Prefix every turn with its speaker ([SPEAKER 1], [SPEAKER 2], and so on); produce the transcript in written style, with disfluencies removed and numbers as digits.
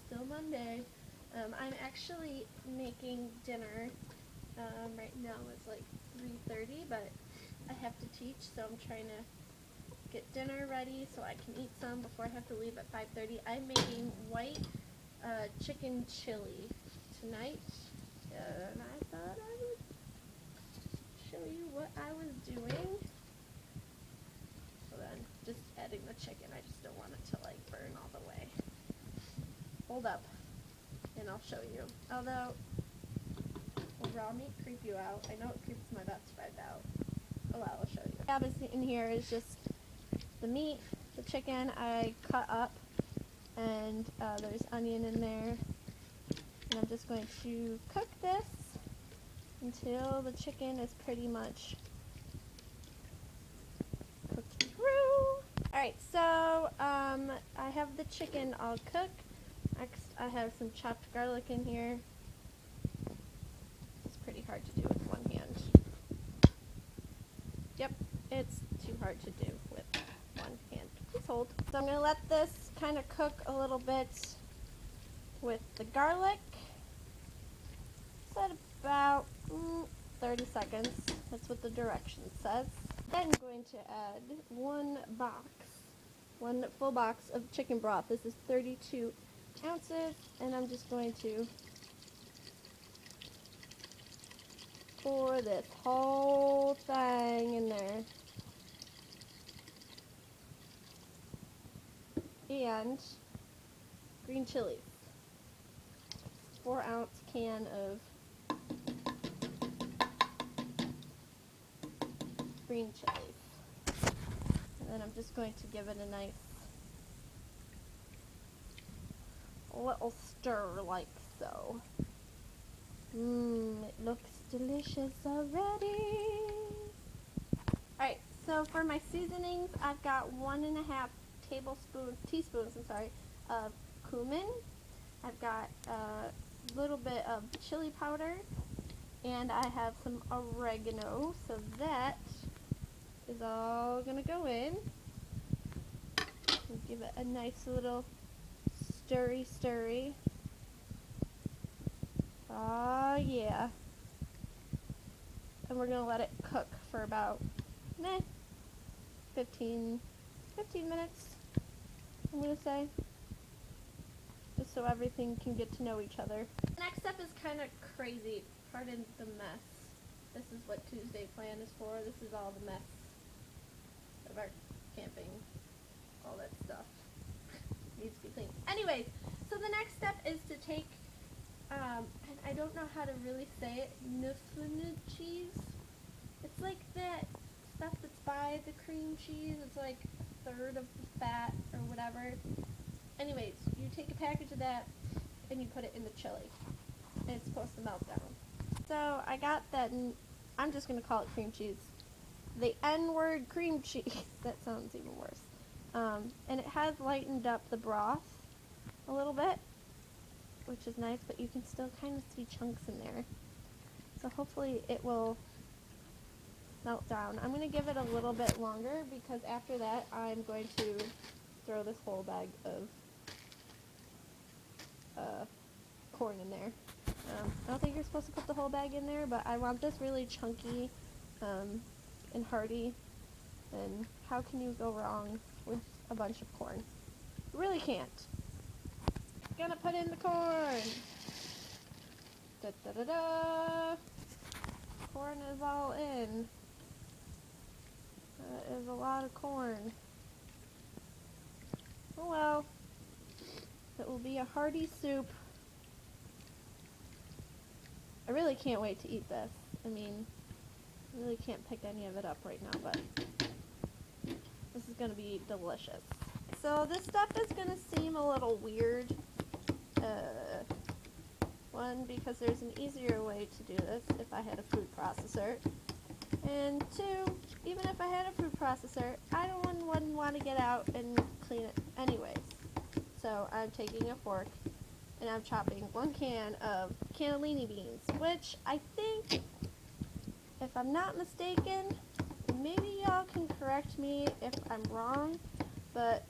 [SPEAKER 1] still Monday. I'm actually making dinner. Right now it's like 3:30, but I have to teach, so I'm trying to get dinner ready so I can eat some before I have to leave at 5:30. I'm making white chicken chili tonight, and I thought I would show you what I was doing. Hold on, just adding the chicken. I just don't want it to like burn all the way. Hold up, and I'll show you. Although, will raw meat creep you out? I know it creeps my best friend out. Oh well, I'll show you. What I have in here is just the meat, the chicken I cut up, and there's onion in there. And I'm just going to cook this until the chicken is pretty much cooked through. Alright, so I have the chicken all cooked. Next, I have some chopped garlic in here. It's pretty hard to do with one hand. Yep, it's too hard to do with one hand. Please hold. So I'm going to let this kind of cook a little bit with the garlic. Set about 30 seconds. That's what the directions says. Then I'm going to add one full box of chicken broth. This is 32 ounces, and I'm just going to pour this whole thing in there. And green chilies. 4-ounce can of green chilies. And then I'm just going to give it a nice little stir like so. It looks delicious already. Alright, so for my seasonings, I've got 1.5 teaspoons of cumin. I've got a little bit of chili powder, and I have some oregano, so that is all gonna go in. And give it a nice little stirry. Oh yeah. And we're gonna let it cook for about 15 minutes, I'm gonna say. Just so everything can get to know each other. The next step is kind of crazy. Pardon the mess. This is what Tuesday plan is for. This is all the mess of our camping. All that stuff needs to be cleaned. Anyways, so the next step is to take, and I don't know how to really say it, Nussflune cheese. It's like that stuff that's by the cream cheese. It's like a third of the fat or whatever. Anyways, you take a package of that and you put it in the chili, and it's supposed to melt down. So I got that, and I'm just going to call it cream cheese. The N-word cream cheese. That sounds even worse. And it has lightened up the broth a little bit, which is nice, but you can still kind of see chunks in there. So hopefully it will melt down. I'm going to give it a little bit longer, because after that I'm going to throw this whole bag of corn in there. I don't think you're supposed to put the whole bag in there, but I want this really chunky and hearty, and how can you go wrong with a bunch of corn? You really can't. Gonna put in the corn. Da da da da. Corn is all in. That is a lot of corn. Oh well. It will be a hearty soup. I really can't wait to eat this. I mean, I really can't pick any of it up right now, but this is going to be delicious. So this stuff is going to seem a little weird. One, because there's an easier way to do this if I had a food processor. And two, even if I had a food processor, I wouldn't want to get out and clean it anyways. So I'm taking a fork and I'm chopping 1 can of cannellini beans, which I think, if I'm not mistaken, maybe y'all can correct me if I'm wrong, but